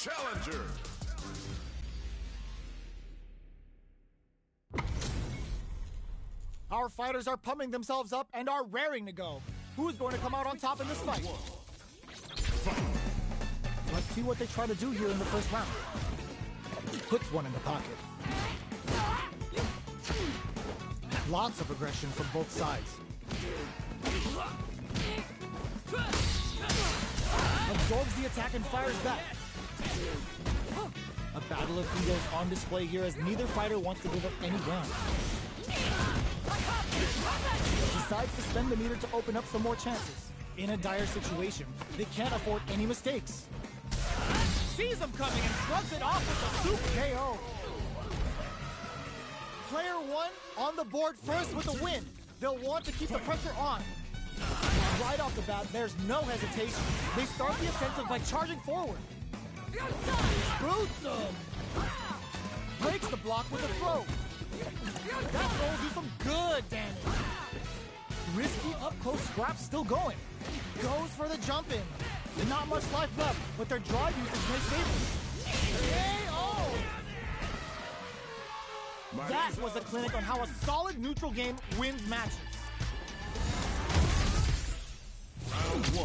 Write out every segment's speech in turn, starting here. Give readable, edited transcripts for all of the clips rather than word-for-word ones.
challenger. Our fighters are pumping themselves up and are raring to go. Who's going to come out on top in this fight? Let's see what they try to do here in the first round. Puts one in the pocket. Lots of aggression from both sides. Absorbs the attack and fires back. A battle of egos on display here as neither fighter wants to give up any ground. Decides to spend the meter to open up some more chances. In a dire situation, they can't afford any mistakes. Sees him coming and shrugs it off with a super KO. Player one on the board first with a win. They'll want to keep the pressure on. Right off the bat, there's no hesitation. They start the offensive by charging forward. Boots him! Breaks the block with a throw. That throw will do some good damage. Risky up-close scrap still going. Goes for the jump in. Not much life left, but their drive usage may save them. KO! That was a clinic on how a solid neutral game wins matches.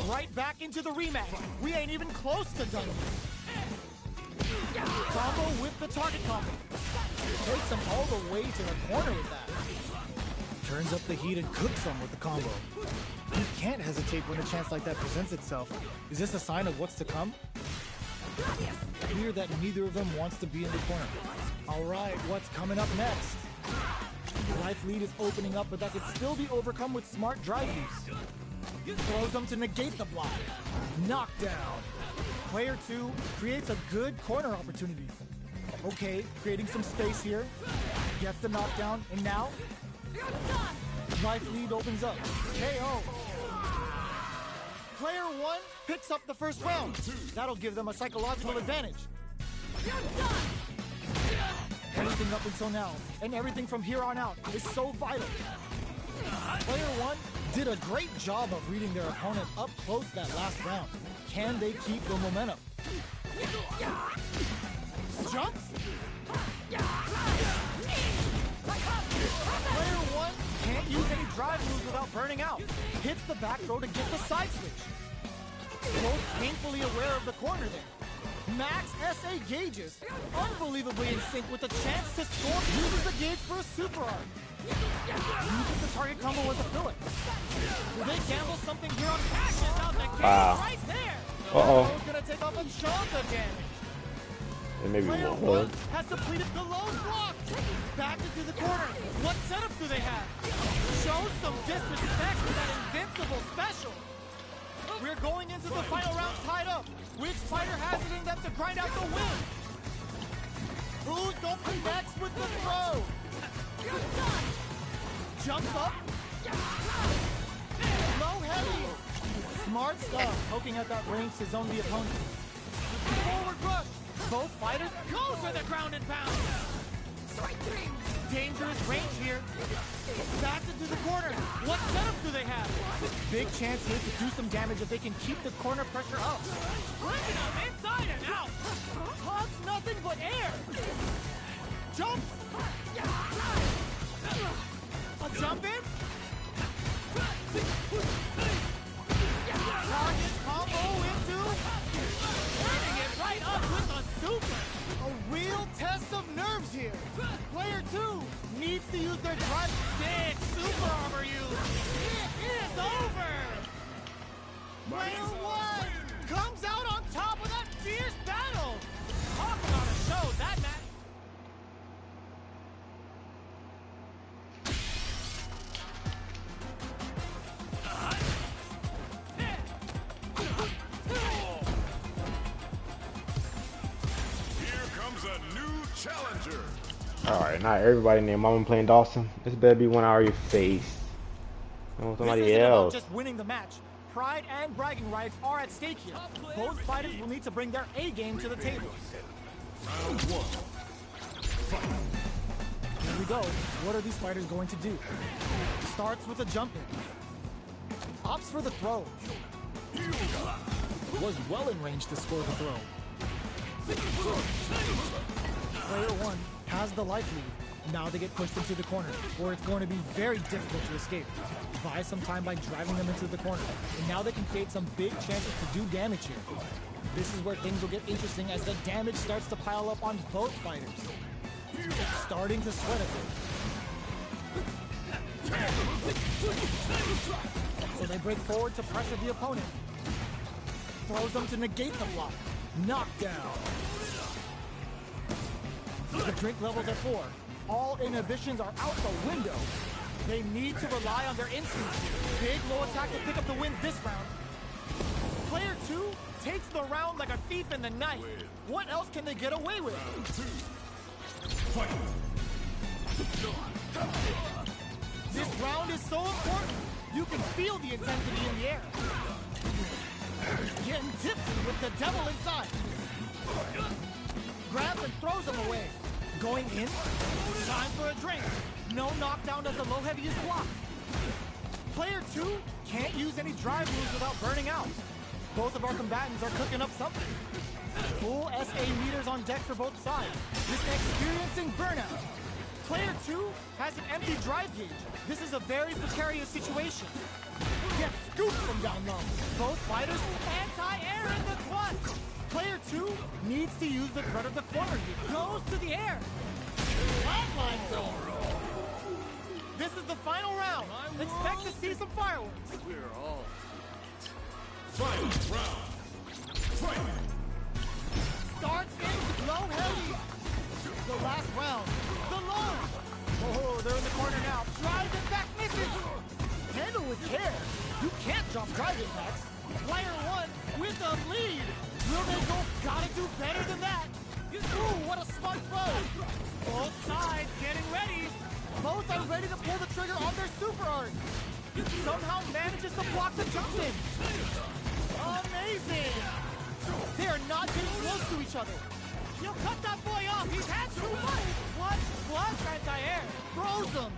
Right back into the rematch. We ain't even close to done. Combo with the target combo. Takes him all the way to the corner with that. Turns up the heat and cooks him with the combo. You can't hesitate when a chance like that presents itself. Is this a sign of what's to come? Clear that neither of them wants to be in the corner. All right, what's coming up next? Life lead is opening up, but that could still be overcome with smart drive use. Throws them to negate the block. Knockdown. Player two creates a good corner opportunity. Okay, creating some space here. Gets the knockdown, and now life lead opens up. KO. Player one picks up the first round. That'll give them a psychological advantage. Everything up until now, and everything from here on out, is so vital. Player one did a great job of reading their opponent up close that last round. Can they keep the momentum? Jumps? Player one can't use any drive moves without burning out. Hits the back throw to get the side switch. Both painfully aware of the corner there. Max SA gauges, unbelievably in sync with a chance to score. Uses the gauge for a super arm. Uses the target combo as a filler. Will they gamble something here on cashes out the gauge right there? Uh-oh. Gonna take off a chunk of damage. And maybe Player one. one has depleted the low block. Back into the corner. What setup do they have? Shows some disrespect with that invincible special. We're going into the final round tied up. Which fighter has it in them to grind out the win? Who's going to be next with the throw? Jumps up. Low heavy. Smart stuff. Poking at that range to zone the opponent. Forward rush. Both fighters go for the ground and pound. Dangerous range here. Back into the corner. What setup do they have? Big chance here to do some damage if they can keep the corner pressure up. Bringing them inside and out. Hugs nothing but air. Jump. A jump in. Target combo into. Turning it right up with a super. A real test of nerves here. Player two needs to use their drive. Big super armor use. It is over. Player one comes out on top of that fierce battle. Talk about a show, that match. Challenger. Alright, not everybody named Mama playing Dawson. This better be 1 hour of your face. No, somebody else. Just winning the match. Pride and bragging rights are at stake here. Both fighters will need to bring their A game to the table. Round one. Fight. Here we go. What are these fighters going to do? Starts with a jump in. Opts for the throw. Was well in range to score the throw. Player 1 has the life lead. Now they get pushed into the corner, where it's going to be very difficult to escape. Buy some time by driving them into the corner, and now they can create some big chances to do damage here. This is where things will get interesting as the damage starts to pile up on both fighters. It's starting to sweat a bit. So they break forward to pressure the opponent. Throws them to negate the block. Knockdown. The drink levels are 4. All inhibitions are out the window. They need to rely on their instincts. Big low attack to pick up the win this round. Player 2 takes the round like a thief in the night. What else can they get away with? Round 2. Fight. This round is so important. You can feel the intensity in the air. Getting tipsy with the devil inside. Grabs and throws him away. Going in. Time for a drink. No knockdown as the low heavy is blocked. Player 2 can't use any drive moves without burning out. Both of our combatants are cooking up something. Full SA meters on deck for both sides. Just experiencing burnout. Player 2 has an empty drive gauge. This is a very precarious situation. Gets scooped from down low. Both fighters anti-air in the clutch. Player 2 needs to use the threat of the corner here. Goes to the air. Flatlines him. This is the final round. Expect to see some fireworks. We're all final round. Fight. Starts in low heavy. The last round. The low. Oh, they're in the corner now. Drive impact misses. Handle with care. You can't drop drive impacts. Player 1 with the lead. Will they go? Gotta do better than that. Ooh, what a smart throw. Both sides getting ready. Both are ready to pull the trigger on their super art. Somehow manages to block the jump in. Amazing. They are not getting close to each other. You cut that boy off. He's had too much. What? Plus anti-air. Throws him.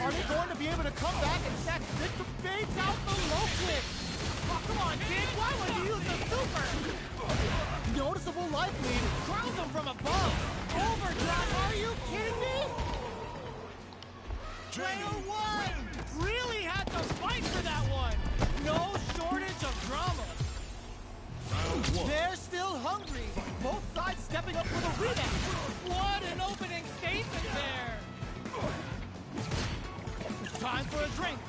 Are they going to be able to come back and stack victim baits out the low kick? Oh, come on, kid. Why would you use the super? Noticeable life lead. Throws him from above. Overdrive. Are you kidding me? Player 1 really had to fight for that one. No shortage of drama. Round 1. They're still hungry. Both sides stepping up for the rematch. What an opening statement there. Time for a drink.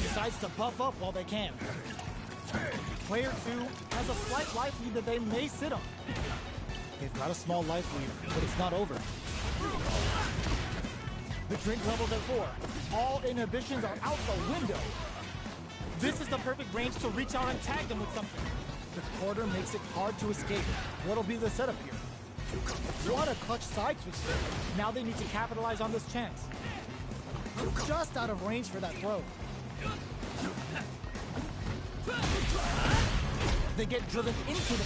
Decides to buff up while they can. Player 2 has a slight life lead that they may sit on. They've got a small life lead, but it's not over. The drink levels at 4. All inhibitions are out the window. This is the perfect range to reach out and tag them with something. The quarter makes it hard to escape. What'll be the setup here? What a clutch side switch there. Now they need to capitalize on this chance. Just out of range for that throw. They get driven into the...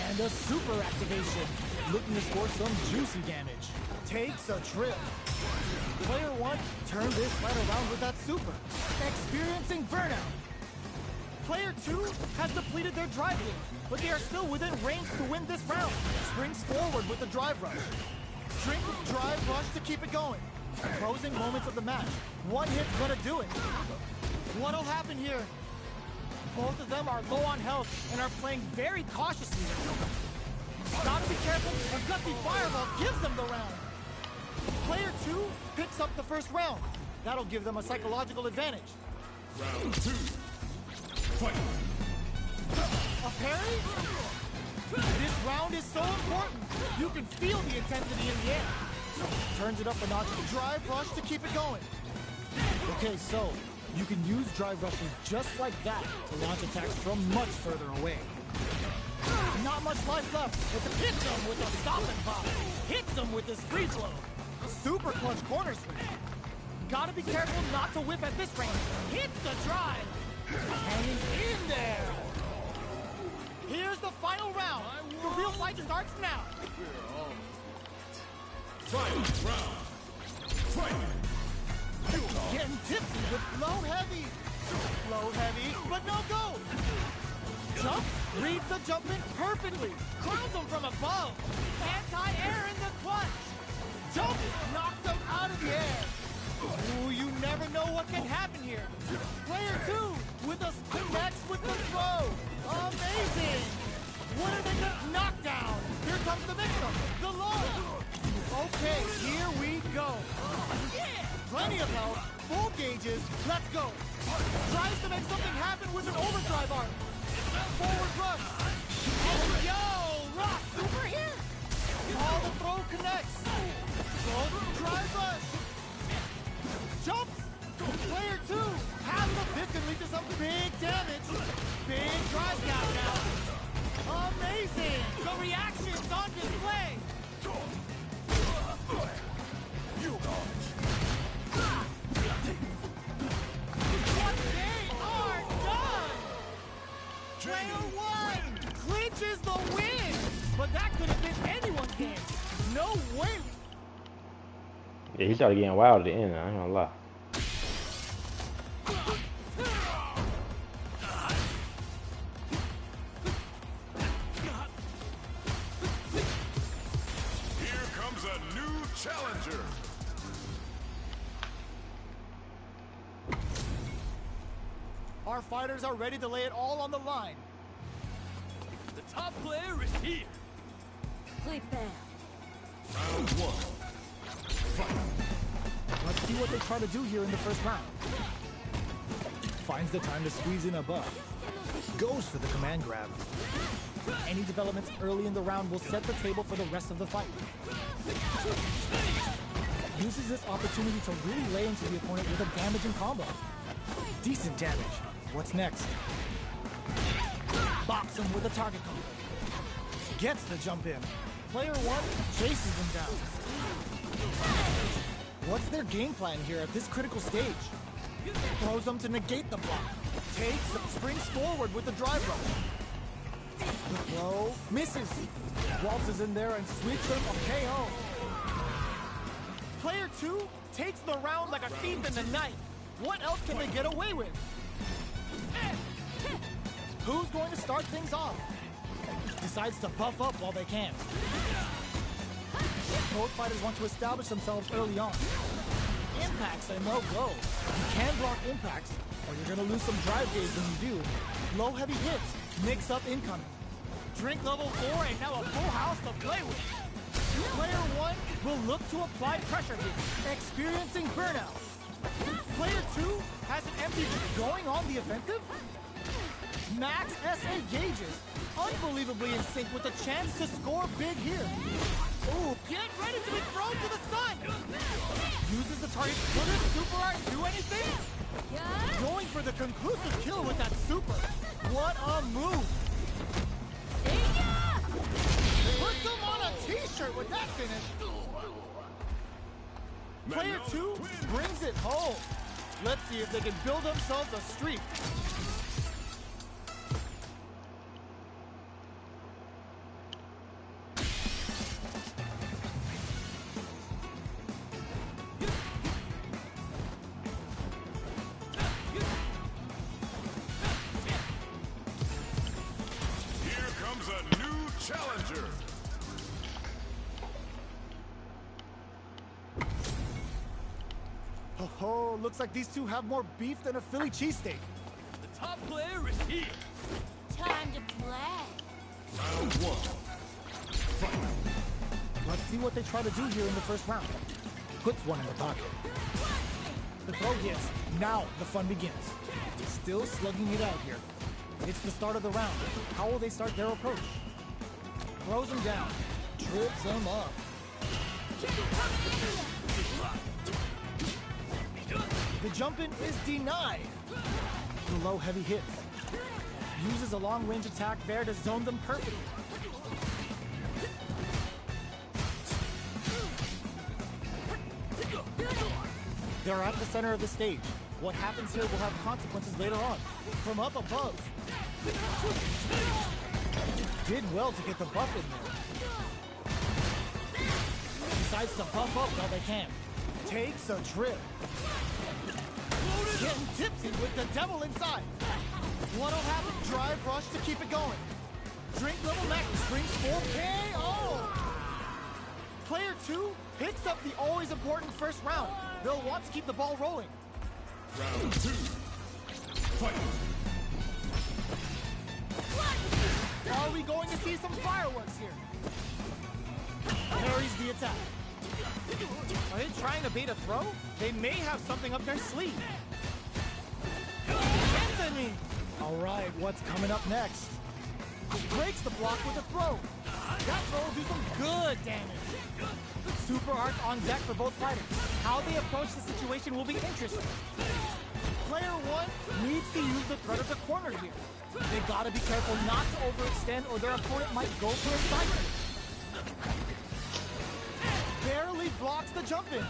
And a super activation. Looking to score some juicy damage. Takes a trip. Player 1 turned this fight around with that super. Experiencing burnout. Player 2 has depleted their drive lead, but they are still within range to win this round. Springs forward with the drive rush. Drink drive rush to keep it going. Closing moments of the match. One hit's gonna do it. What'll happen here? Both of them are low on health and are playing very cautiously. Gotta be careful, a gutsy fireball gives them the round. Player 2 picks up the first round. That'll give them a psychological advantage. Round 2. Fight. A parry? This round is so important. You can feel the intensity in the air. Turns it up a notch. Drive rush to keep it going. Okay, so you can use drive rushes just like that to launch attacks from much further away. Not much life left, but to hit them with a stop and pop. Hits them with this free flow. Super clutch corner swing. Gotta be careful not to whiff at this range. Hits the drive. Hanging in there. Here's the final round. The real fight starts now. Final round. Fight. Getting tipsy with low heavy. Low heavy, but no go. jump, reads the jump in perfectly, crowns him from above. Anti-air in the clutch. Jump knocks him out of the air. Ooh, you never know what can happen here. Player 2 with a connects with the throw. Amazing. What are they gonna knock down? Here comes the mix-up, the low. Okay, here we go. Plenty of health, full gauges, let's go. Tries to make something happen with an overdrive arm. Forward rush. And yo, rock super here. All the throw connects. Golden drive rush. Jumps. Player 2 has the fist and leads to some big damage. Big drive down now. Amazing. The reactions on display. You They are done! Player 1 clinches the win! But that could have been anyone's game. No way! Yeah, he started getting wild at the end, I ain't gonna lie. Here comes a new challenger. Our fighters are ready to lay it all on the line. The top player is here. Clip that. Round 1. Fight. Let's see what they try to do here in the first round. Finds the time to squeeze in a buff. Goes for the command grab. Any developments early in the round will set the table for the rest of the fight. Uses this opportunity to really lay into the opponent with a damaging combo. Decent damage. What's next? Bops him with a target combo. Gets the jump in. Player 1 chases him down. What's their game plan here at this critical stage? Throws them to negate the block. Takes, springs forward with the drive rush. The throw misses. Waltzes in there and sweeps them a KO. Player 2 takes the round like a thief in the night. What else can they get away with? Who's going to start things off? Decides to buff up while they can. Both fighters want to establish themselves early on. Impacts are no-go. You can block impacts, or you're going to lose some drive gauge when you do. Low heavy hits, mix up incoming. Drink level 4 and now a full house to play with. Player 1 will look to apply pressure here, experiencing burnout. Player 2 has an MPG going on the offensive. Max SA gauges, unbelievably in sync with a chance to score big here. Ooh, get ready to be thrown to the sun! Uses the target. Will this super art do anything? Going for the conclusive kill with that super. What a move! Put them on a t-shirt with that finish. Player 2 brings it home. Let's see if they can build themselves a streak. Here comes a new challenger. Oh, looks like these two have more beef than a Philly cheesesteak. The top player is here. Time to play. Round 1. Fight. Let's see what they try to do here in the first round. Puts one in the pocket. The throw hits. Now the fun begins. Still slugging it out here. It's the start of the round. How will they start their approach? Throws him down. Trips him up. The jump-in is denied. The low heavy hits. Uses a long-range attack there to zone them perfectly. They're at the center of the stage. What happens here will have consequences later on. From up above. Did well to get the buff in there. Decides to buff up while they can. Takes a trip. Getting tipsy with the devil inside. What'll happen? Drive Drive rush to keep it going. Drink level max brings full KO. Player 2 picks up the always important first round. They'll want to keep the ball rolling. Round 2. Fight. Are we going to see some fireworks here? Parries the attack. Are they trying to bait a throw? They may have something up their sleeve. Anthony! Alright, what's coming up next? Breaks the block with a throw. That throw will do some good damage. Super arts on deck for both fighters. How they approach the situation will be interesting. Player 1 needs to use the threat of the corner here. They gotta be careful not to overextend or their opponent might go for a side kick. Barely blocks the jump in.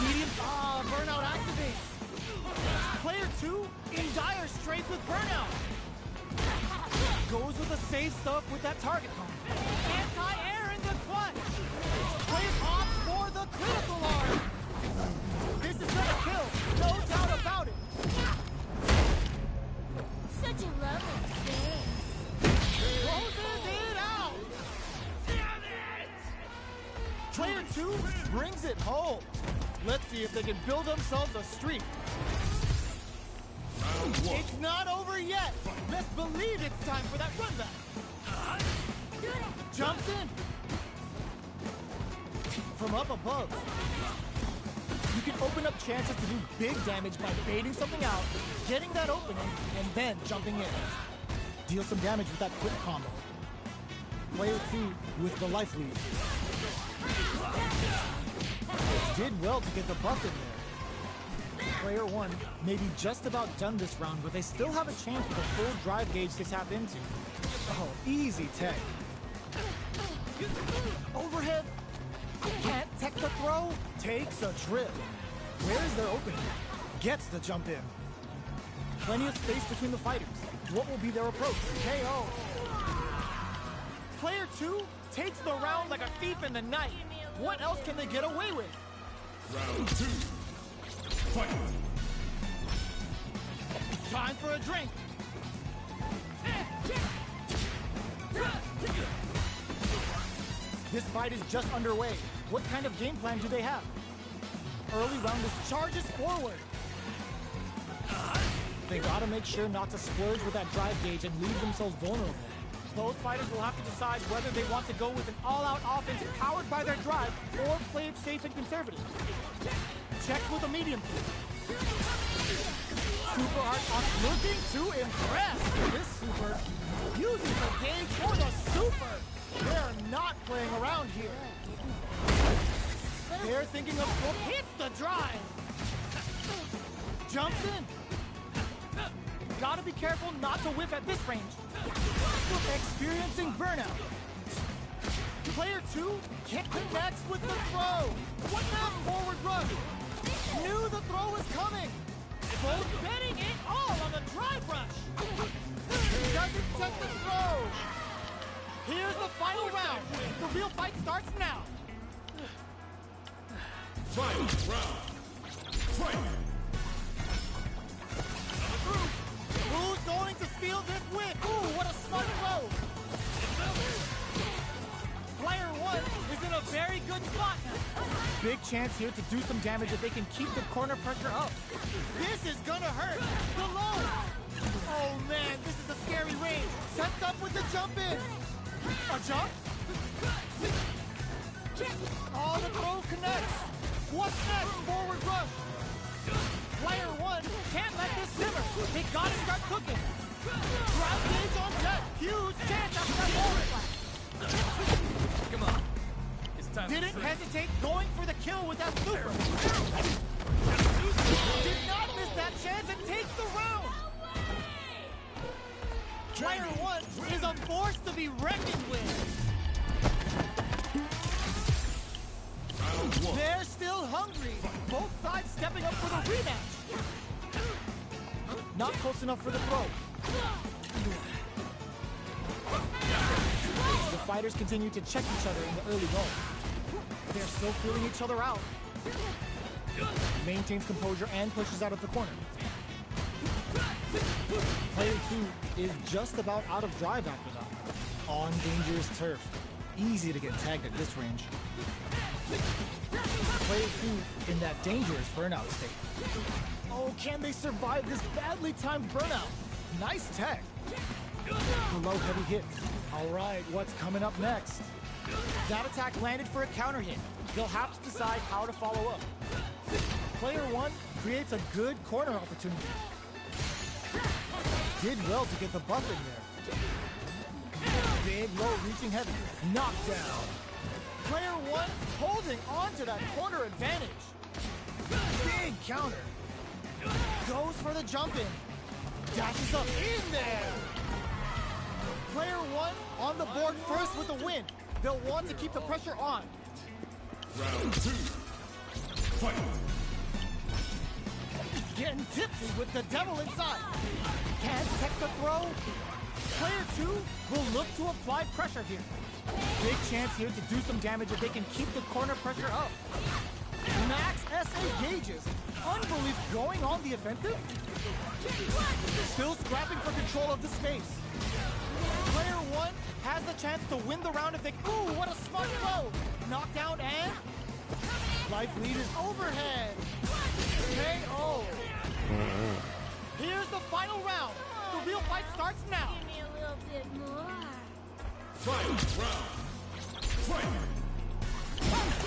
Medium, burnout activates. Player 2 in dire straits with burnout. Goes with the safe stuff with that target combo. Anti-air in the clutch. Player opts for the critical arm. This is gonna kill, no doubt about it. Such a lovely face. Closes it out. Player 2 brings it home. Let's see if they can build themselves a streak. Round 1. It's not over yet. Let's believe it's time for that run back. Jumps in. From up above. You can open up chances to do big damage by baiting something out, getting that opening, and then jumping in. Deal some damage with that quick combo. Player 2 with the life lead. Did well to get the buff in there. Player 1 may be just about done this round, but they still have a chance with a full drive gauge to tap into. Oh, easy tech. Overhead. Can't tech the throw. Takes a trip. Where's their opening? Gets the jump in. Plenty of space between the fighters. What will be their approach? KO. Player 2 takes the round like a thief in the night. What else can they get away with? Round 2. Fight. Time for a drink. This fight is just underway. What kind of game plan do they have? Early rounders charges forward. They gotta make sure not to splurge with that drive gauge and leave themselves vulnerable. Both fighters will have to decide whether they want to go with an all-out offense powered by their drive or play it safe and conservative. Checks with a medium kick. Super Art on looking to impress. This super uses the gauge for the super. They're not playing around here. They're thinking of hits the drive. Jumps in. Gotta be careful not to whiff at this range. Experiencing burnout. Player 2 connects with the throw. What now? Forward run. Knew the throw was coming. Both betting it all on the drive rush. Doesn't check the throw. Here's the final round. The real fight starts now. Final round. Fight. Who's going to steal this win? Ooh, what a smart throw. Player 1 is in a very good spot now. Big chance here to do some damage if they can keep the corner pressure up. This is gonna hurt. The low. Oh man, this is a scary range. Sets up with the jump in. A jump? Oh, the throw connects. What's next? Forward rush. Player 1 can't let this simmer. They gotta start cooking. Drive gauge on deck. Huge chance after that forward flash. Come on. It's time to Didn't trade. hesitate going for the kill with that super. Did not miss that chance and takes the round. Player 1 is a force to be reckoned with. Round 1. They're still hungry. Both sides stepping up for the rematch. Not close enough for the throw. The fighters continue to check each other in the early going. They're still feeling each other out. Maintains composure and pushes out of the corner. Player 2 is just about out of drive after that. On dangerous turf. Easy to get tagged at this range. Player 2 in that dangerous burnout state. Oh, can they survive this badly timed burnout? Nice tech. The low heavy hit. All right, what's coming up next? That attack landed for a counter hit. They'll have to decide how to follow up. Player 1 creates a good corner opportunity. Did well to get the buff in there. Big low reaching heavy. Knockdown. Player 1 holding on to that corner advantage. Big counter. Goes for the jump in. Dashes up in there. Player 1 on the board first with the win. They'll want to keep the pressure on. Round 2. Fight. Getting tipsy with the devil inside. Can't tech the throw. Player 2 will look to apply pressure here. Big chance here to do some damage if they can keep the corner pressure up. Max SA gauges. Unbelief going on the offensive. Still scrapping for control of the space. Player 1 has the chance to win the round if they... Ooh, what a smart throw! Knockdown and... Life lead is overhead. KO. Here's the final round. The real fight starts now. Give me a little bit more. Final round. Fight.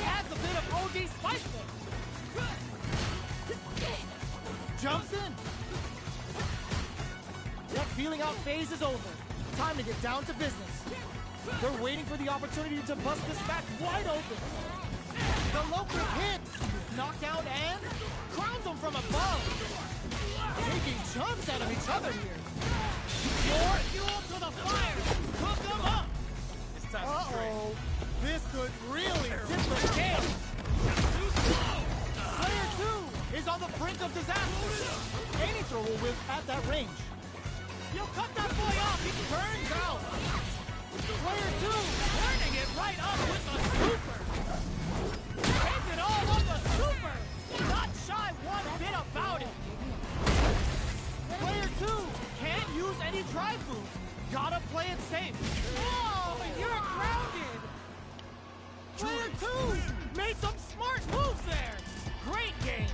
Adds a bit of OD spice there. Jumps in. That feeling out phase is over. Time to get down to business. They're waiting for the opportunity to bust this match wide open. The low kick hits. Knockdown and crowns them from above. Taking chunks out of each other here. More fuel to the fire. Cook them up. It's time to trade. Uh-oh. This could really tip the scale. Player 2 is on the brink of disaster. Any throw will whip at that range. You'll cut that boy off. He turns out. Player 2 turning it right up with the super. Ends it all on the super. Not shy one bit about it. Player 2 can't use any drive moves. Gotta play it safe. Oh, you're grounded. Player 2 made some smart moves there. Great game.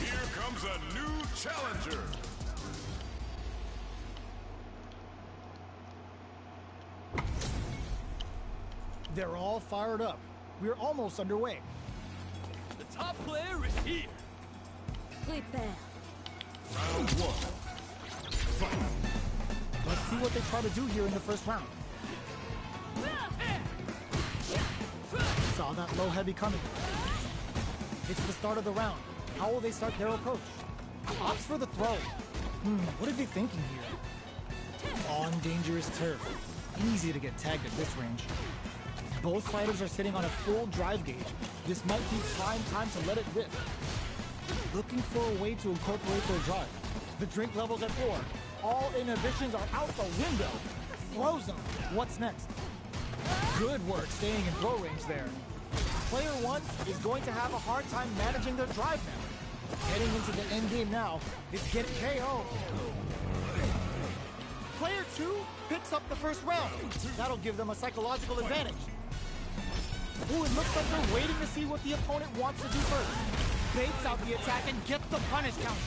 Here comes a new challenger. They're all fired up. We're almost underway. The top player is here. Prepare. Round 1. Fight. Let's see what they try to do here in the first round. Saw that low heavy coming. It's the start of the round. How will they start their approach? Opts for the throw. What are they thinking here? On dangerous turf. Easy to get tagged at this range. Both fighters are sitting on a full drive gauge. This might be prime time to let it rip. Looking for a way to incorporate their drive. The drink level's at 4. All inhibitions are out the window. Throws them. What's next? Good work staying in throw range there. Player 1 is going to have a hard time managing their drive now. Getting into the end game now is getting KO. Player 2 picks up the first round. That'll give them a psychological advantage. Ooh, it looks like they're waiting to see what the opponent wants to do first. Baits out the attack and gets the punish counter.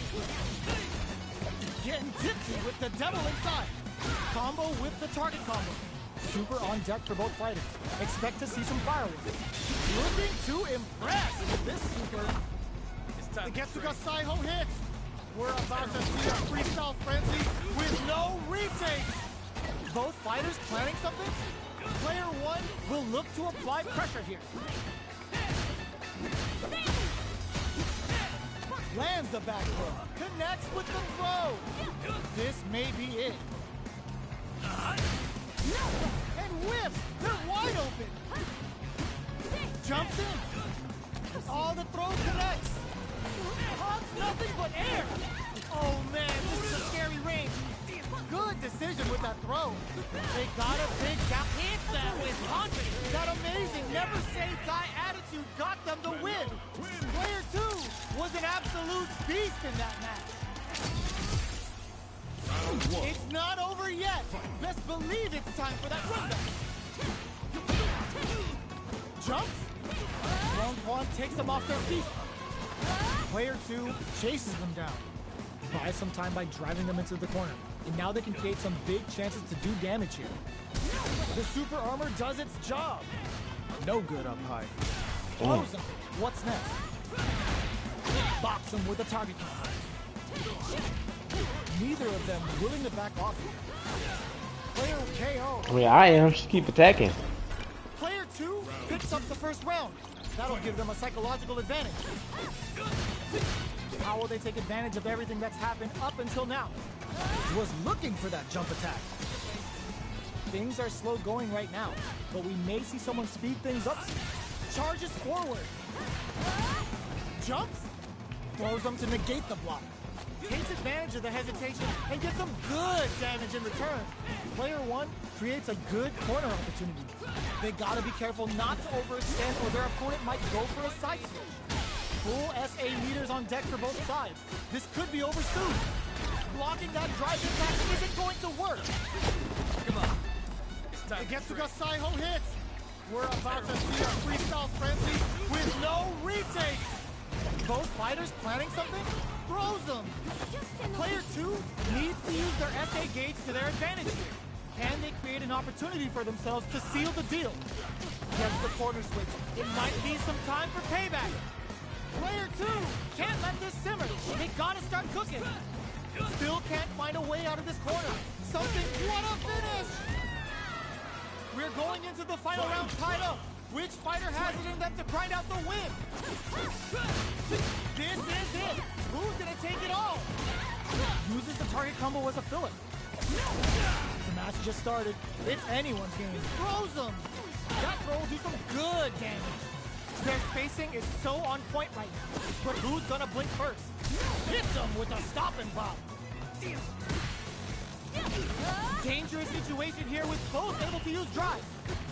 Getting tipsy with the devil inside. Combo with the target combo. Super on deck for both fighters. Expect to see some fireworks. Looking to impress with this super. It's time The to Getsuga trade. Saiho hits. We're about to see a freestyle frenzy with no retakes. Both fighters planning something? Player 1 will look to apply pressure here. Lands the back throw. Connects with the throw. This may be it. And whips. They're wide open. Jumps in. All the throw connects. Hugs nothing but air. Oh man, this is a scary range. They got a big gap. Hit that with confidence. That amazing, never say die attitude got them the win. Player 2 was an absolute beast in that match. Round 1. It's not over yet. Best believe it's time for that runback. Jumps. Wrong Quan takes them off their feet. Player 2 chases them down. Buys some time by driving them into the corner. And now they can create some big chances to do damage here. The super armor does its job. No good up high. Close him. What's next? Box him with a target combo. Neither of them willing to back off here. Player KO. I mean, I am. Just keep attacking. Player 2 picks up the first round. That'll give them a psychological advantage. How will they take advantage of everything that's happened up until now? Was looking for that jump attack. Things are slow going right now, but we may see someone speed things up soon. Charges forward. Jumps. Throws them to negate the block. Takes advantage of the hesitation and gets some good damage in return. Player 1 creates a good corner opportunity. They gotta be careful not to overextend or their opponent might go for a side switch. Full SA meters on deck for both sides. This could be over soon. Blocking that drive impact isn't going to work. Come on. It's time to Getsuga Saiho hits. We're about to see a freestyle frenzy with no retakes. Both fighters planning something? Throws them. Player 2 needs to use their SA gauge to their advantage here. Can they create an opportunity for themselves to seal the deal? Gets the corner switch. It might be some time for payback. Player 2 can't let this simmer. They gotta start cooking. Still can't find a way out of this corner. Something, what a finish! We're going into the final round tied up. Which fighter has it in them to grind out the win? This is it. Who's gonna take it all? Uses the target combo as a filler. The match just started. It's anyone's game. Throws them. That throw will do some good damage. Their spacing is so on point right now. But who's gonna blink first? Hits them with a stop and pop. Dangerous situation here with both able to use drive.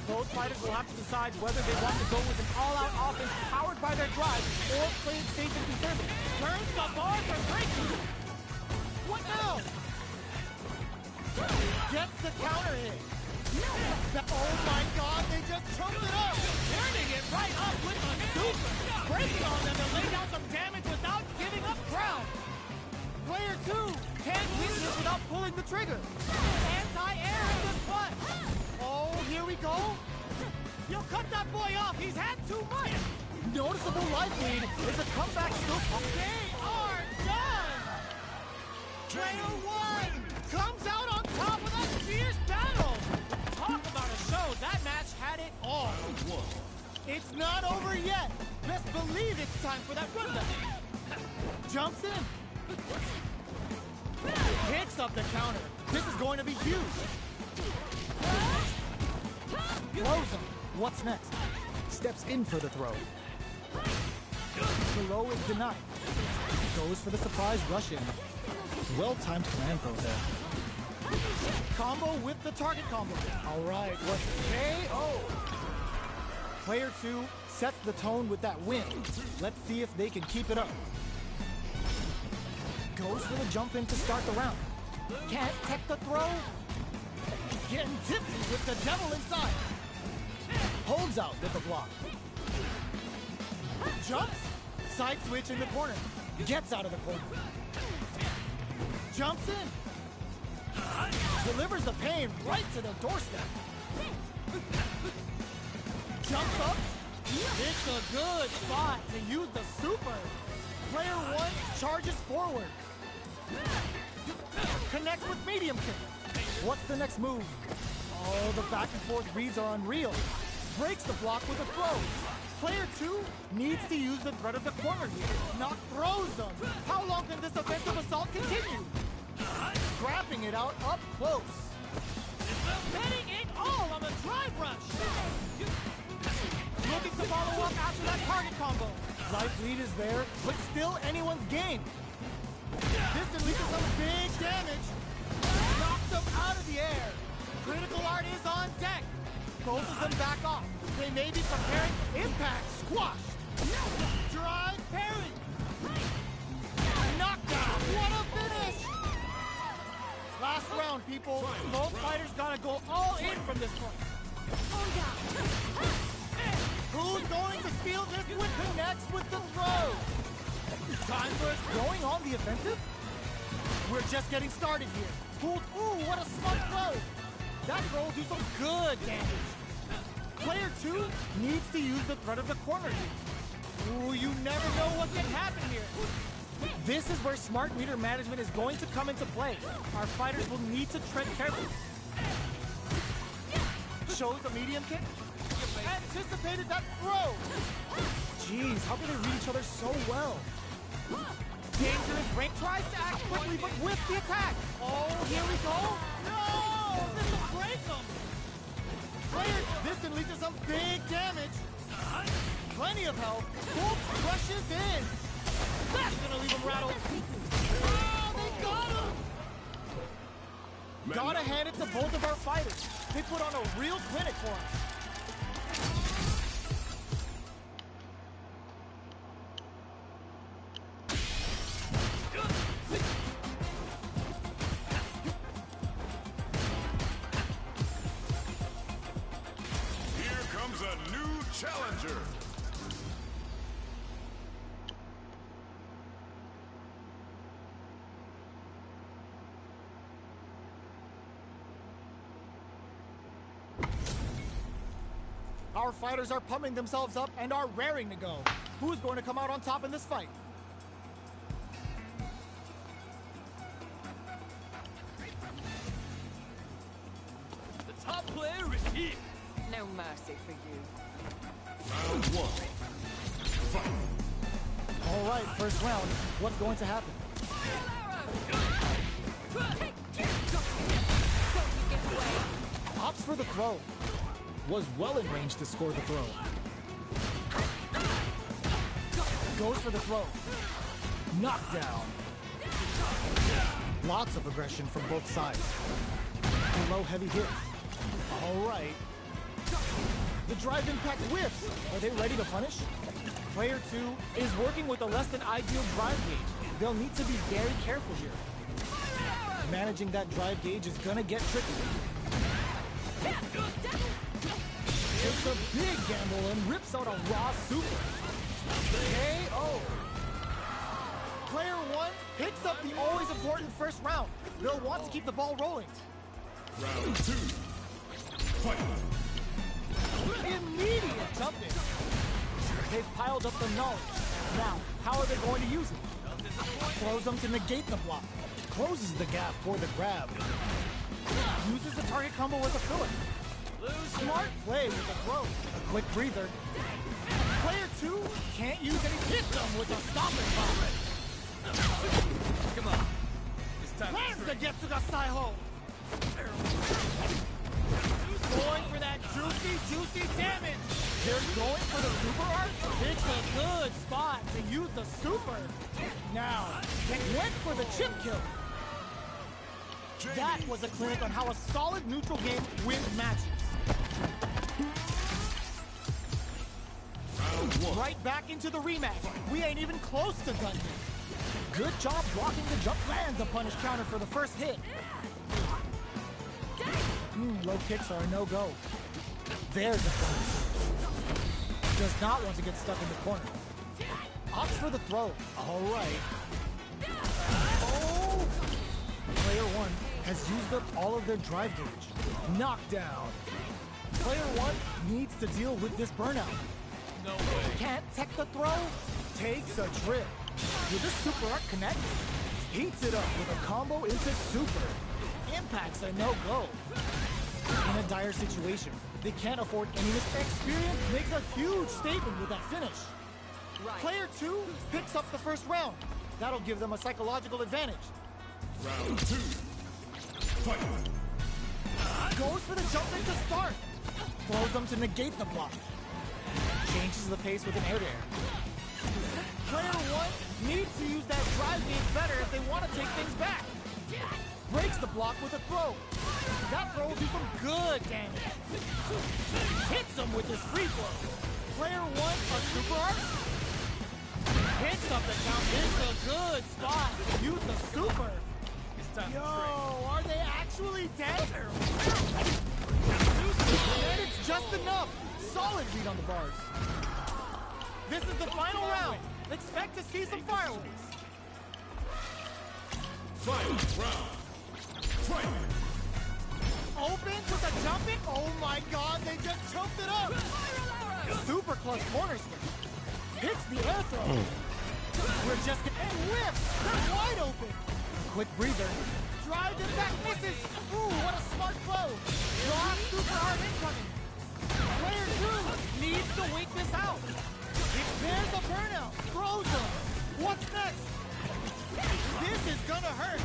Both fighters will have to decide whether they want to go with an all-out offense powered by their drive or play it safe and conservative. Turns the bar for breaking. What now? Gets the counter hit. Oh my god, they just choked it up! Turning it right up with a super! Breaking on them to lay down some damage without giving up ground! Player 2 can't win this without pulling the trigger! Anti-air in this one! Oh, here we go! Yo, cut that boy off! He's had too much! Noticeable life lead is a comeback still. They are done! Player 1 comes out on top with a fierce battle! Talk about a show, that match had it all. It's not over yet. Best believe it's time for that runback. Jumps in. Picks up the counter. This is going to be huge. Throws him. What's next? Steps in for the throw. The low is denied. Goes for the surprise rush in. Well-timed command throw there. Combo with the target combo. All right, what's KO? Player 2 sets the tone with that win. Let's see if they can keep it up. Goes for the jump in to start the round. Can't tech the throw. Getting tipsy with the devil inside. Holds out with the block. Jumps. Side switch in the corner. Gets out of the corner. Jumps in. Delivers the pain right to the doorstep. Jumps up. It's a good spot to use the super. Player 1 charges forward. Connects with medium kick. What's the next move? Oh, the back and forth reads are unreal. Breaks the block with a throw. Player 2 needs to use the threat of the corner here. Not throws them. How long can this offensive assault continue? Scrapping it out up close. Betting it all on the drive rush. Looking to follow up after that target combo. Life lead is there, but still anyone's game. This can lead to some big damage. Knocks them out of the air. Critical both of them back off. They may be preparing impact. Squash. Drive parry. Knockdown. What a finish. Last round, people. Both fighters gotta go all in from this point. Who's going to steal this one? Connects with the throw. Time for us going on the offensive? We're just getting started here. Ooh, what a smart throw. That throw will do some good damage. Player 2 needs to use the threat of the corner here. Ooh, you never know what can happen here. This is where smart meter management is going to come into play. Our fighters will need to tread carefully. Shows a medium kick. Anticipated that throw. Jeez, how can they read each other so well? Dangerous rank tries to act quickly, but with the attack. Oh, here we go. No! This will break them. Players, this can lead to some big damage. Plenty of health. Bolt rushes in. That's gonna leave him rattled. Oh, they got him! Gotta hand it to both of our fighters. They put on a real clinic for us. Here comes a new challenger. Our fighters are pumping themselves up and are raring to go. Who's going to come out on top in this fight? The top player is here. No mercy for you. Round 1. Fight. All right, first round. What's going to happen? Opts for the throw. Was well in range to score the throw. Goes for the throw. Knockdown. Lots of aggression from both sides. A low heavy hit. All right. The drive impact whiffs. Are they ready to punish? Player 2 is working with a less than ideal drive gauge. They'll need to be very careful here. Managing that drive gauge is gonna get tricky. It's a big gamble and rips out a raw super. KO. Player 1 picks up the always important first round. They'll want to keep the ball rolling. Round 2. Fight. Immediate jump in. They've piled up the knowledge. Now, how are they going to use it? Throws them to negate the block. Closes the gap for the grab. Uses the target combo with a filler. Smart play with the throw. A quick breather. Player 2 can't use any hit them with a stopping bomb. Come on. It's time Plans to to get to the Saiho. Going for that juicy damage. They're going for the super art. It's a good spot to use the super. Now, they went for the chip kill. That was a clinic on how a solid neutral game wins matches. Round 1. Right back into the rematch. We ain't even close to done yet. Good job blocking the jump. Lands a punish counter for the first hit. Low kicks are a no-go. There's a punish. Does not want to get stuck in the corner. Opts for the throw. All right. Oh! Player 1 has used up all of their drive gauge. Knockdown. Player 1 needs to deal with this burnout. No way. Can't tech the throw. Takes a trip. With a super art connect, heats it up with a combo into super. Impacts a no-go. In a dire situation, they can't afford any mistake. Experience makes a huge statement with that finish. Right. Player 2 picks up the first round. That'll give them a psychological advantage. Round 2. Fight. Goes for the jump in to start. Throws them to negate the block. Changes the pace with an air-to-air. Player 1 needs to use that drive gauge better if they want to take things back. Breaks the the block with a throw. That throw will do some good damage. Hits him with his free flow. Player 1, a super art. Hits up the count. It's a good spot. Use the super. It's time Yo, to trade. are they actually dead? And it's just enough. Solid read on the bars. This is the final round. Expect to see some fireworks. Final round. Fight! Opens with a jump in. Oh my god, they just choked it up. Super clutch corner swing. Hits the air throw. We're just and whips. They're wide open. Quick breather. Drive impact misses. Ooh, what a smart throw. Draw super hard incoming. Player 2 needs to wait this out. There's a burnout. Throws him. What's next? This is gonna hurt.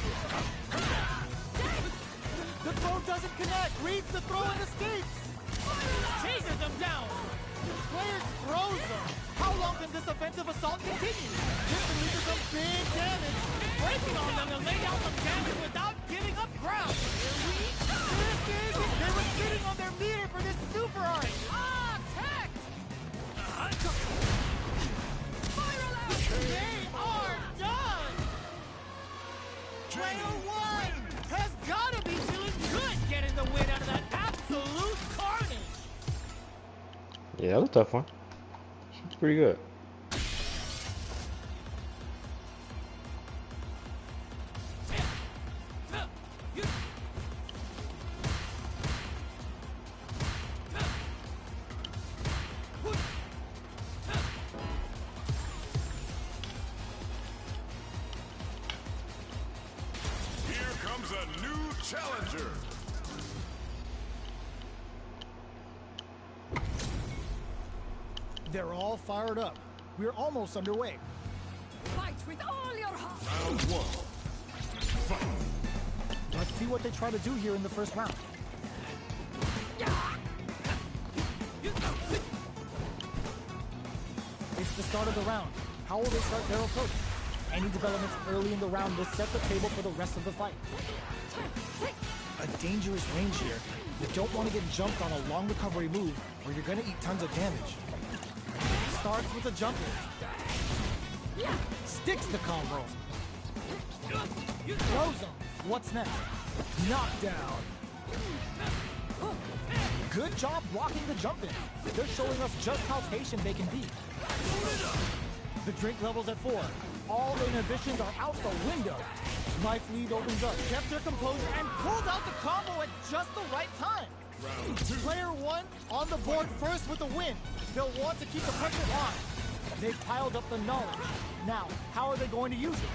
The throw doesn't connect. Reads the throw and escapes. Chases him down. Player throws him. How long can this offensive assault continue? This will lead to some big damage. Breaking on them to lay down some damage without giving up ground. They were sitting on their meter for this super art. Attack! They are done! Player 1 has got to be feeling good getting the win out of that absolute carnage. Yeah, that was a tough one. It's pretty good. Here comes a new challenger. They're all fired up. We're almost underway. Fight with all your heart. Round 1. Fight! Let's see what they try to do here in the first round. It's the start of the round. How will they start their approach? Any developments early in the round will set the table for the rest of the fight. A dangerous range here. You don't want to get jumped on a long recovery move or you're going to eat tons of damage. Starts with a jump in. Sticks the combo. Throws him. What's next? Knockdown. Good job blocking the jump in. They're showing us just how patient they can be. The drink level's at 4. All inhibitions are out the window. Life lead opens up. Kept their composure and pulled out the combo at just the right time. Round 2. Player 1 on the board first with a win. They'll want to keep the pressure on. They've piled up the knowledge. Now, how are they going to use it?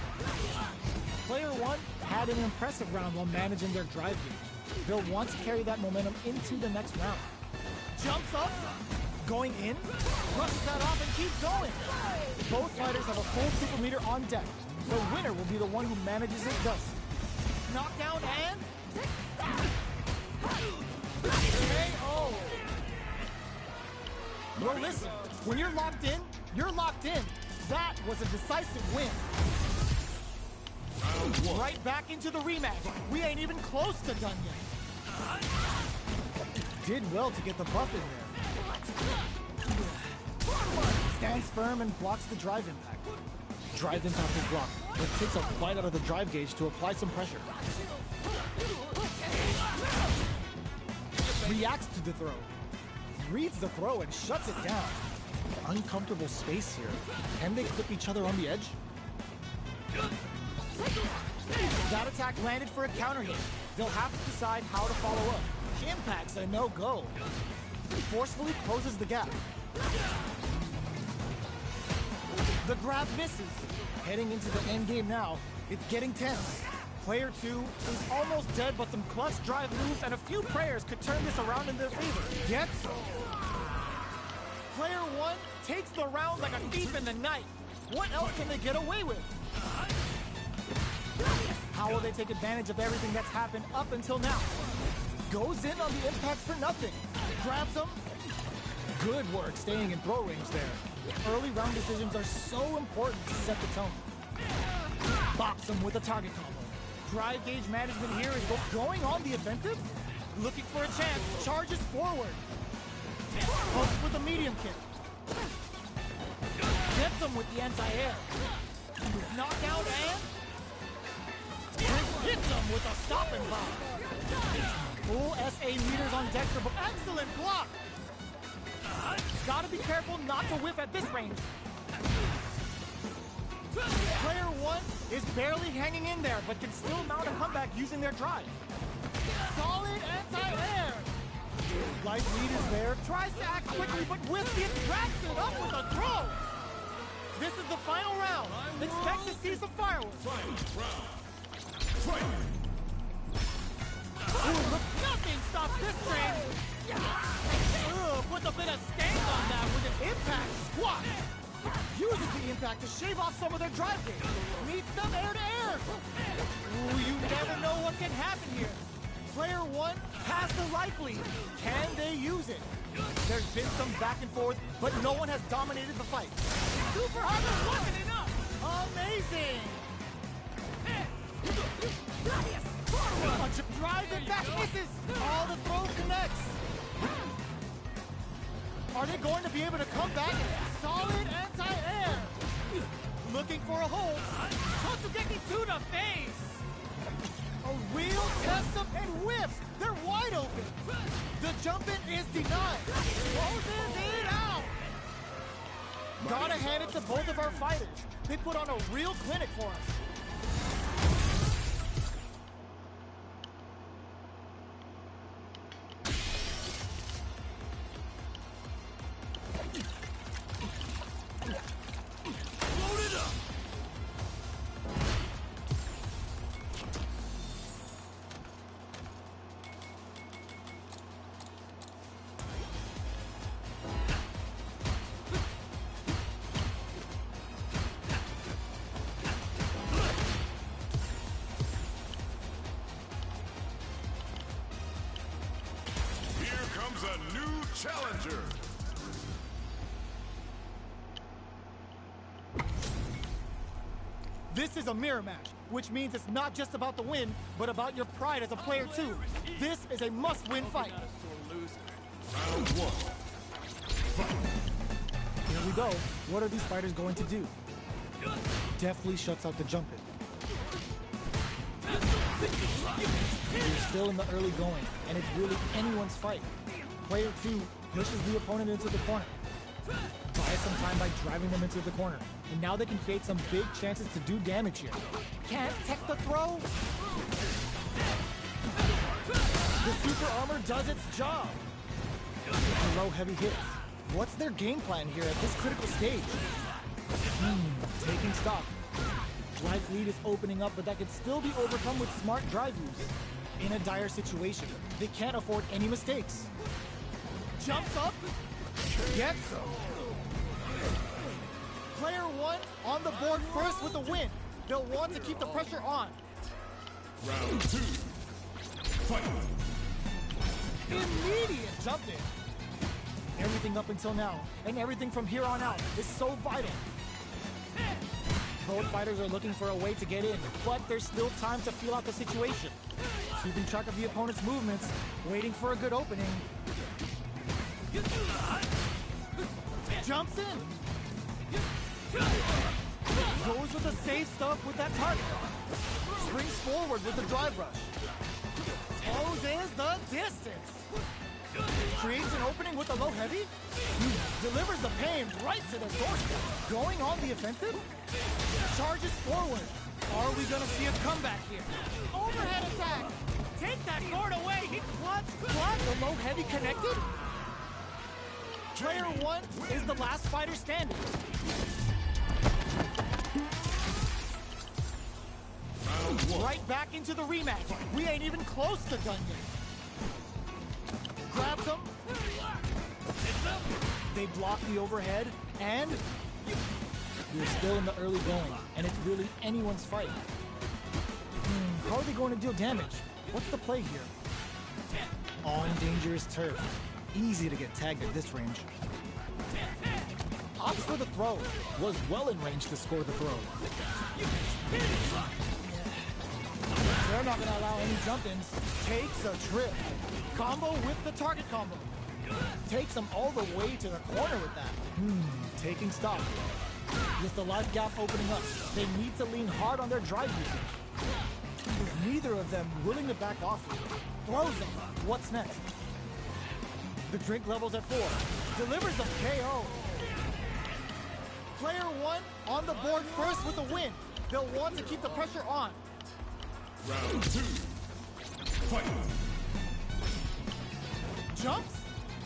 Player 1 had an impressive round while managing their drive gauge. They'll want to carry that momentum into the next round. Jumps up, going in, brushes that off and keeps going. Both fighters have a full super meter on deck. The winner will be the one who manages it thus. Knockdown and... KO! Well, listen, when you're locked in, you're locked in. That was a decisive win. Round 1. Right back into the rematch. We ain't even close to done yet. Did well to get the buff in there. Stands firm and blocks the drive impact. Drive impact is blocked, but takes a bite out of the drive gauge to apply some pressure. Reacts to the throw. Reads the throw and shuts it down. Uncomfortable space here. Can they clip each other on the edge? That attack landed for a counter hit. They'll have to decide how to follow up. Impact's a no-go. Forcefully closes the gap. The grab misses. Heading into the end game now, it's getting tense. Player 2 is almost dead, but some clutch drive moves and a few prayers could turn this around in their favor. Yet, Player 1 takes the round like a thief in the night. What else can they get away with? How will they take advantage of everything that's happened up until now? Goes in on the impact for nothing. Grabs him. Good work staying in throw range there. Early round decisions are so important to set the tone. Bops him with a target combo. Drive gauge management here is going on the offensive. Looking for a chance. Charges forward. Hooks with a medium kick. Gets him with the anti-air. Knockout and hits him with a stopping bomb. Full SA meters on Dexter, but excellent block. Gotta be careful not to whiff at this range. Player one is barely hanging in there, but can still mount a comeback using their drive. Solid anti-air. Life lead is there, tries to act quickly, but whiffs it, wraps it up with a throw. This is the final round. Expect to see some fireworks. Ooh, look, nothing stops this train. Puts a bit of stank on that with an impact squat. Uses the impact to shave off some of their drive gauge. Meets them air to air. Ooh, you never know what can happen here. Player one has the life lead. Can they use it? There's been some back and forth, but no one has dominated the fight. Super Armor locking it up. Amazing. Drive it back, misses. All the throw connects. Are they going to be able to come back? Solid anti-air. Looking for a hold. Totsugeki to the face. A real test up and whiffs. They're wide open. The jump in is denied. Closes it out. Gotta hand it to both of our fighters. They put on a real clinic for us. A new challenger. This is a mirror match, which means it's not just about the win, but about your pride as a player too. This is a must-win fight. Round one. Here we go. What are these fighters going to do? Deftly shuts out the jump in. You're still in the early going, and it's really anyone's fight. Player two pushes the opponent into the corner. Buys some time by driving them into the corner. And now they can create some big chances to do damage here. Can't tech the throw. The super armor does its job. The low heavy hits. What's their game plan here at this critical stage? Taking stock. Life lead is opening up, but that can still be overcome with smart drive use. In a dire situation, they can't afford any mistakes. Jumps up, gets him. Player one on the board first with the win. They'll want to keep the pressure on. Round two. Fight. Immediate jump in. Everything up until now, and everything from here on out, is so vital. Both fighters are looking for a way to get in, but there's still time to feel out the situation. Keeping track of the opponent's movements, waiting for a good opening. Jumps in. Goes with the safe stuff with that target. Springs forward with the drive rush. Closes the distance. Creates an opening with the low heavy. Delivers the pain right to the doorstep. Going on the offensive. Charges forward. Are we gonna see a comeback here? Overhead attack. Take that guard away. He clutched. The low heavy connected. Player one is the last fighter standing. Right back into the rematch. We ain't even close to done yet. Grabs him. They block the overhead, and we're still in the early going, and it's really anyone's fight. How are they going to deal damage? What's the play here? On dangerous turf. Easy to get tagged at this range. Opts for the throw. Was well in range to score the throw. They're not gonna allow any jump-ins. Takes a trip. Combo with the target combo. Takes them all the way to the corner with that. Taking stock. With the life gap opening up, they need to lean hard on their drive usage. With neither of them willing to back off here. Throws them. What's next? The drink level's at 4. Delivers a KO. Player 1 on the board first with a win. They'll want to keep the pressure on. Round 2. Fight. Jumps.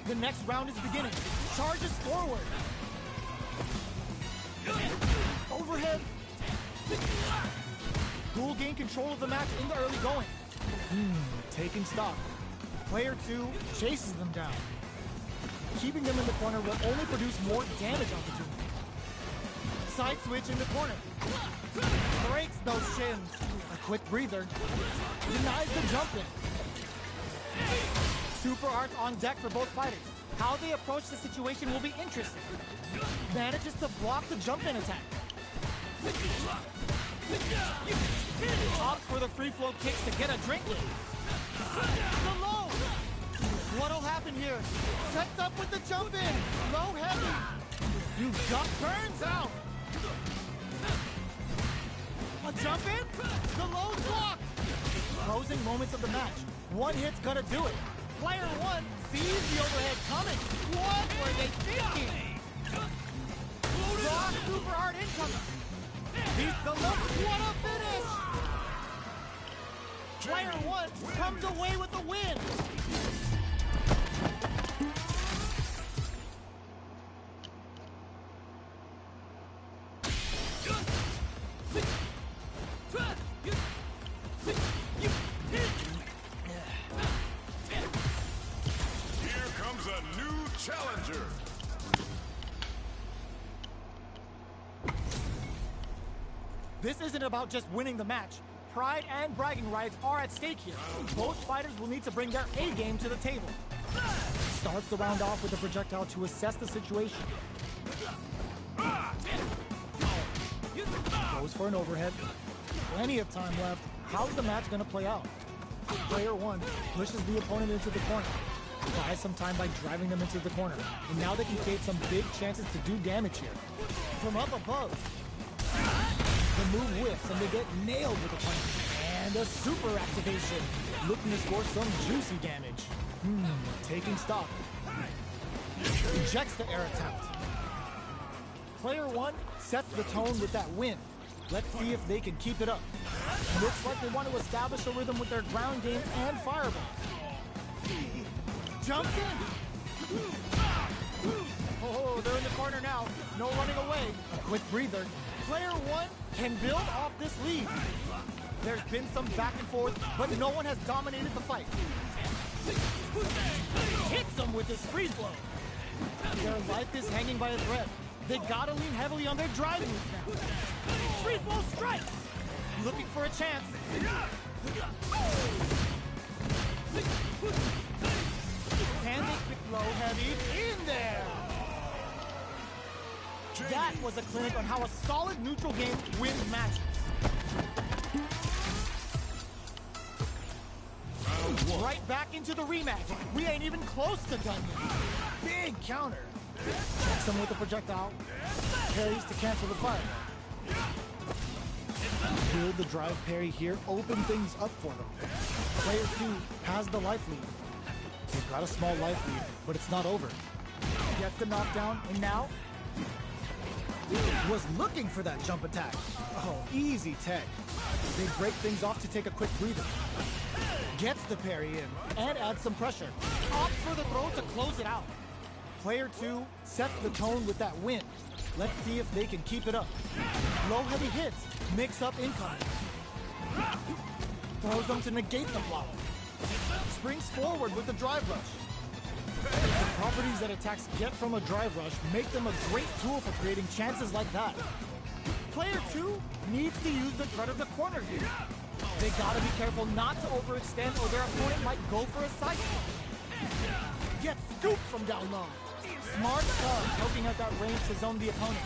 The next round is beginning. Charges forward. Overhead. Ghoul gain control of the match in the early going. Taking stock. Player 2 chases them down. Keeping them in the corner will only produce more damage opportunity. Side switch in the corner. Breaks those shins. A quick breather. Denies the jump in. Super arts on deck for both fighters. How they approach the situation will be interesting. Manages to block the jump in attack. Opts for the free flow kicks to get a drink in. The low. What'll happen here? Sets up with the jump in. Low heavy. You got turns out. A jump in? The low's blocked. Closing moments of the match. One hit's gonna do it. Player 1 sees the overhead coming. What were they thinking? Raw super hard incoming. Beats the look. What a finish! Player 1 comes away with the win. Here comes a new challenger. This isn't about just winning the match. Pride and bragging rights are at stake here. Both fighters will need to bring their A game to the table. Starts the round off with a projectile to assess the situation. Goes for an overhead. Plenty of time left. How's the match going to play out? Player 1 pushes the opponent into the corner. Buys some time by driving them into the corner. And now they can create some big chances to do damage here. From up above. The move whiffs and they get nailed with a punch. And a super activation. Looking to score some juicy damage. Taking stock. Rejects the air attempt. Player 1 sets the tone with that win. Let's see if they can keep it up. Looks like they want to establish a rhythm with their ground game and fireball. Jumps in. Oh, they're in the corner now. No running away. A quick breather. Player 1 can build off this lead. There's been some back and forth, but no one has dominated the fight. Hits them with his freeze blow. Their life is hanging by a thread. They gotta lean heavily on their driving moves now. Freeze blow strikes. Looking for a chance. Can they quick low heavy in there? That was a clinic on how a solid neutral game wins matches. Right back into the rematch. We ain't even close to done yet. Big counter. Checks him with the projectile. Parries to cancel the fire. Build the drive parry here. Open things up for them. Player 2 has the life lead. They've got a small life lead, but it's not over. Gets the knockdown, and now was looking for that jump attack. Oh, easy tech. They break things off to take a quick breather. Gets the parry in and adds some pressure. Opts for the throw to close it out. Player 2 sets the tone with that win. Let's see if they can keep it up. Low heavy hits, mix up incoming. Throws them to negate the block. Springs forward with the drive rush. The properties that attacks get from a drive rush make them a great tool for creating chances like that. Player 2 needs to use the threat of the corner here. They gotta be careful not to overextend or their opponent might go for a side swap. Gets scooped from down low. Smart start, poking out that range to zone the opponent.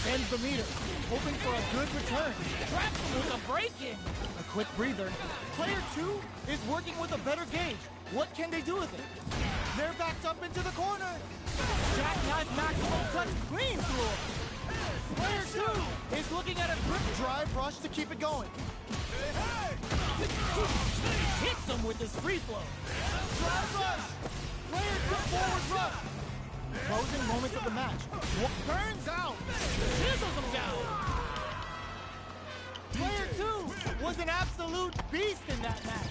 Bends the meter, hoping for a good return. Traps him with a break-in. A quick breather. Player 2 is working with a better gauge. What can they do with it? They're backed up into the corner. Jackknife maximum cuts clean through him. Player 2 is looking at a quick drive rush to keep it going. Hits him with his free flow. Drive rush. Player 2 forward rush. Closing moments of the match. Burns out. Chisels him down. Player 2 was an absolute beast in that match.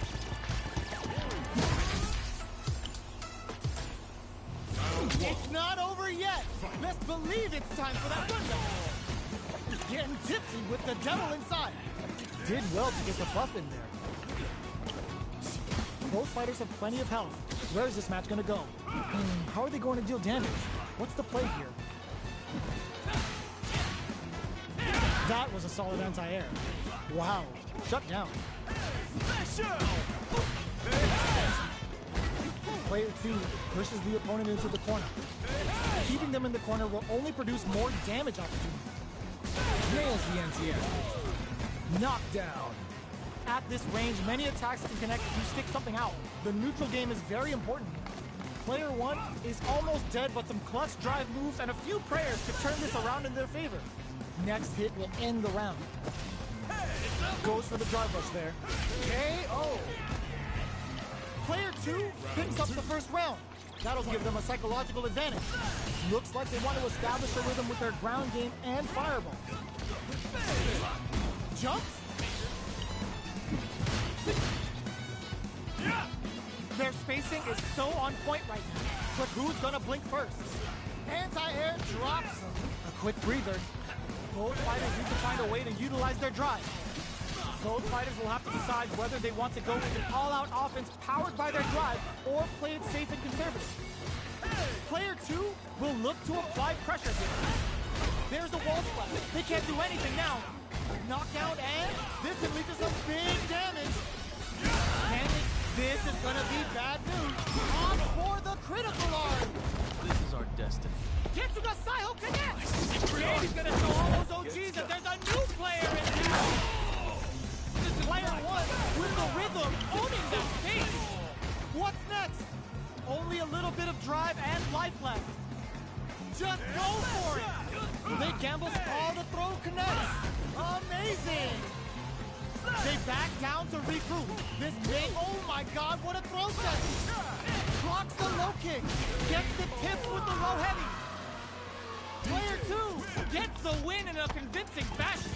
It's not over yet. Let's believe it's time for that window. Getting tipsy with the devil inside. Did well to get the buff in there. Both fighters have plenty of health. Where is this match going to go? How are they going to deal damage? What's the play here? That was a solid anti-air. Wow. Shut down. Player 2 pushes the opponent into the corner. Keeping them in the corner will only produce more damage opportunities. Nails the NTF. Knockdown. At this range, many attacks can connect if you stick something out. The neutral game is very important. Player 1 is almost dead, but some clutch drive moves and a few prayers could turn this around in their favor. Next hit will end the round. Goes for the drive rush there. KO! Player 2 picks up the first round. That'll give them a psychological advantage. Looks like they want to establish a rhythm with their ground game and fireball. Jumps. Their spacing is so on point right now. But who's gonna blink first? Anti-air drops them. A quick breather. Both fighters need to find a way to utilize their drive. Both fighters will have to decide whether they want to go with an all-out offense powered by their drive or play it safe and conservative. Player 2 will look to apply pressure here. There's a wall splash. They can't do anything now. Knockdown, and this can lead to some big damage. This is gonna be bad news. On for the critical arm. This is our destiny. Tetsuga Saiho connects. He's gonna show all those OGs that there's a new player in town. Player 1 with the rhythm, owning that space. What's next? Only a little bit of drive and life left. Just go for it. They gamble all the throw connects. Amazing. They back down to regroup. This big, oh my god, what a throw set. Blocks the low kick. Gets the tip with the low heavy. Player 2 gets the win in a convincing fashion.